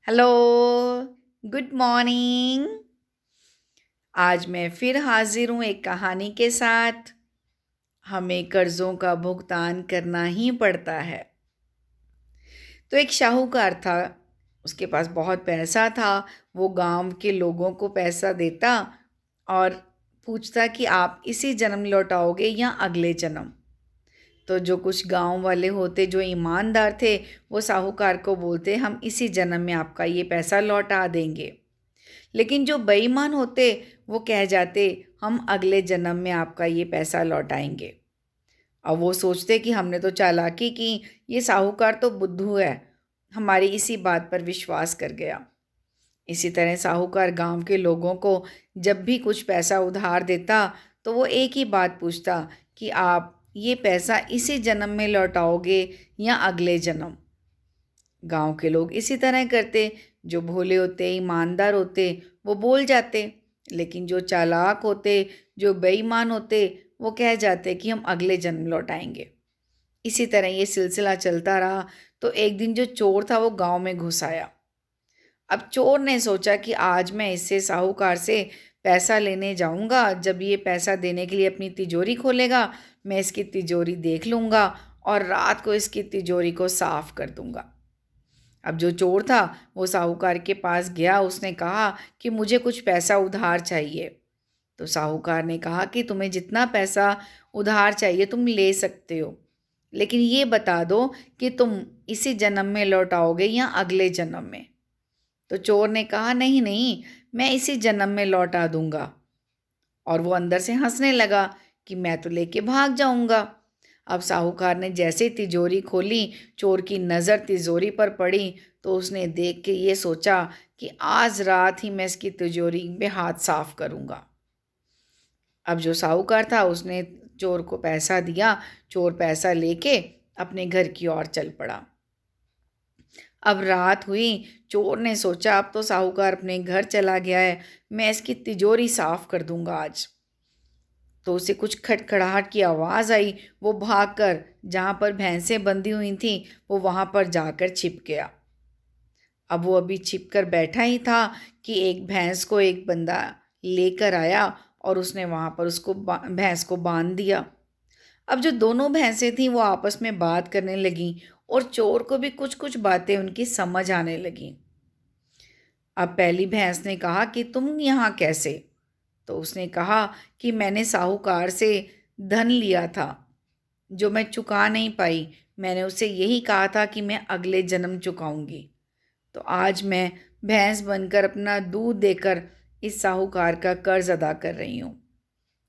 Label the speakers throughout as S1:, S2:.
S1: Hello, good morning. आज मैं फिर हाजिर हूँ एक कहानी के साथ। हमें कर्ज़ों का भुगतान करना ही पड़ता है। तो एक शाहूकार था, उसके पास बहुत पैसा था। वो गांव के लोगों को पैसा देता और पूछता कि आप इसी जन्म लौटाओगे या अगले जन्म। तो जो कुछ गांव वाले होते जो ईमानदार थे, वो साहूकार को बोलते हम इसी जन्म में आपका ये पैसा लौटा देंगे। लेकिन जो बेईमान होते वो कह जाते हम अगले जन्म में आपका ये पैसा लौटाएंगे। अब वो सोचते कि हमने तो चालाकी की, ये साहूकार तो बुद्धू है, हमारी इसी बात पर विश्वास कर गया। इसी तरह साहूकार गांव के लोगों को जब भी कुछ पैसा उधार देता तो वो एक ही बात पूछता कि आप ये पैसा इसी जन्म में लौटाओगे या अगले जन्म। गांव के लोग इसी तरह करते। जो भोले होते ईमानदार होते वो बोल जाते, लेकिन जो चालाक होते जो बेईमान होते वो कह जाते कि हम अगले जन्म लौटाएंगे। इसी तरह ये सिलसिला चलता रहा। तो एक दिन जो चोर था वो गांव में घुस आया। अब चोर ने सोचा कि आज मैं इससे साहूकार से पैसा लेने जाऊंगा। जब ये पैसा देने के लिए अपनी तिजोरी खोलेगा, मैं इसकी तिजोरी देख लूंगा और रात को इसकी तिजोरी को साफ कर दूंगा। अब जो चोर था वो साहूकार के पास गया। उसने कहा कि मुझे कुछ पैसा उधार चाहिए। तो साहूकार ने कहा कि तुम्हें जितना पैसा उधार चाहिए तुम ले सकते हो, लेकिन ये बता दो कि तुम इसी जन्म में लौटाओगे या अगले जन्म में। तो चोर ने कहा नहीं नहीं, मैं इसी जन्म में लौटा दूंगा। और वो अंदर से हंसने लगा कि मैं तो लेके भाग जाऊंगा। अब साहूकार ने जैसे तिजोरी खोली, चोर की नज़र तिजोरी पर पड़ी। तो उसने देख के ये सोचा कि आज रात ही मैं इसकी तिजोरी में हाथ साफ करूंगा। अब जो साहूकार था उसने चोर को पैसा दिया। चोर पैसा लेके अपने घर की ओर चल पड़ा। अब रात हुई। चोर ने सोचा अब तो साहूकार अपने घर चला गया है, मैं इसकी तिजोरी साफ कर दूंगा आज। तो उसे कुछ खटखड़ाहट की आवाज़ आई। वो भागकर जहाँ पर भैंसें बंधी हुई थीं वो वहाँ पर जाकर छिप गया। अब वो अभी छिप कर बैठा ही था कि एक भैंस को एक बंदा लेकर आया और उसने वहाँ पर उसको भैंस को बांध दिया। अब जो दोनों भैंसें थीं वो आपस में बात करने लगीं और चोर को भी कुछ कुछ बातें उनकी समझ आने लगीं। अब पहली भैंस ने कहा कि तुम यहाँ कैसे? तो उसने कहा कि मैंने साहूकार से धन लिया था जो मैं चुका नहीं पाई। मैंने उसे यही कहा था कि मैं अगले जन्म चुकाऊंगी। तो आज मैं भैंस बनकर अपना दूध देकर इस साहूकार का कर्ज अदा कर रही हूँ।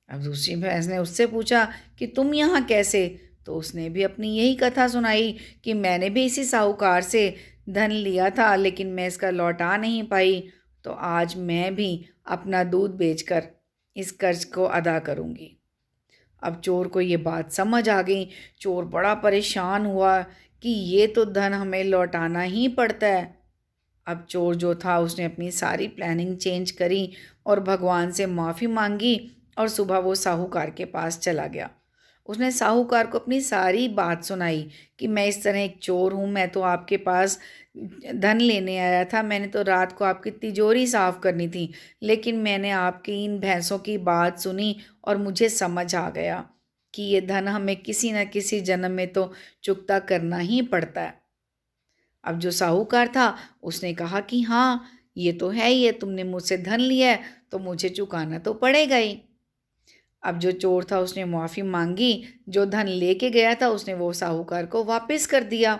S1: अब दूसरी भैंस ने उससे पूछा कि तुम यहाँ कैसे? तो उसने भी अपनी यही कथा सुनाई कि मैंने भी इसी साहूकार से धन लिया था, लेकिन मैं इसका लौटा नहीं पाई। तो आज मैं भी अपना दूध बेचकर इस कर्ज को अदा करूँगी। अब चोर को ये बात समझ आ गई। चोर बड़ा परेशान हुआ कि ये तो धन हमें लौटाना ही पड़ता है। अब चोर जो था उसने अपनी सारी प्लानिंग चेंज करी और भगवान से माफ़ी मांगी और सुबह वो साहूकार के पास चला गया। उसने साहूकार को अपनी सारी बात सुनाई कि मैं इस तरह एक चोर हूँ, मैं तो आपके पास धन लेने आया था, मैंने तो रात को आपकी तिजोरी साफ़ करनी थी, लेकिन मैंने आपकी इन भैंसों की बात सुनी और मुझे समझ आ गया कि ये धन हमें किसी न किसी जन्म में तो चुकता करना ही पड़ता है। अब जो साहूकार था उसने कहा कि हाँ, ये तो है, ये तुमने मुझसे धन लिया है तो मुझे चुकाना तो पड़ेगा ही। अब जो चोर था उसने माफ़ी मांगी। जो धन लेके गया था उसने वो साहूकार को वापस कर दिया।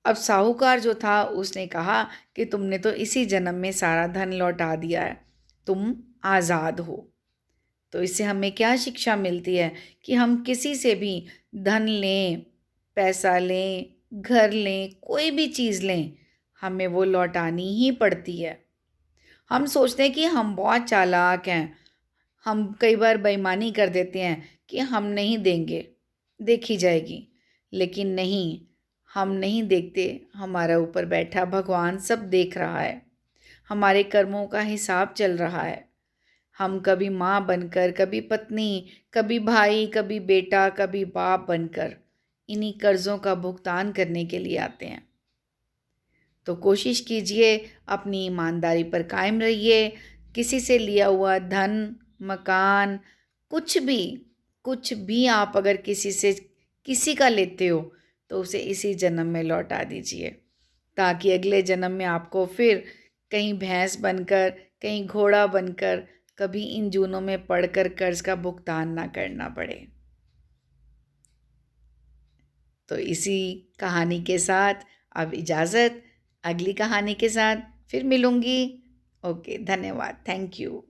S1: अब साहूकार जो था उसने कहा कि तुमने तो इसी जन्म में सारा धन लौटा दिया है, तुम आज़ाद हो। तो इससे हमें क्या शिक्षा मिलती है कि हम किसी से भी धन लें, पैसा लें, घर लें, कोई भी चीज़ लें, हमें वो लौटानी ही पड़ती है। हम सोचते हैं कि हम बहुत चालाक हैं, हम कई बार बेईमानी कर देते हैं कि हम नहीं देंगे, देखी जाएगी। लेकिन नहीं, हम नहीं देखते, हमारा ऊपर बैठा भगवान सब देख रहा है, हमारे कर्मों का हिसाब चल रहा है। हम कभी माँ बनकर, कभी पत्नी, कभी भाई, कभी बेटा, कभी बाप बनकर इन्हीं कर्ज़ों का भुगतान करने के लिए आते हैं। तो कोशिश कीजिए, अपनी ईमानदारी पर कायम रहिए। किसी से लिया हुआ धन, मकान, कुछ भी आप अगर किसी का लेते हो तो उसे इसी जन्म में लौटा दीजिए, ताकि अगले जन्म में आपको फिर कहीं भैंस बनकर, कहीं घोड़ा बनकर, कभी इन जूनों में पड़कर कर्ज का भुगतान ना करना पड़े। तो इसी कहानी के साथ अब इजाज़त। अगली कहानी के साथ फिर मिलूँगी। ओके, धन्यवाद। Thank you.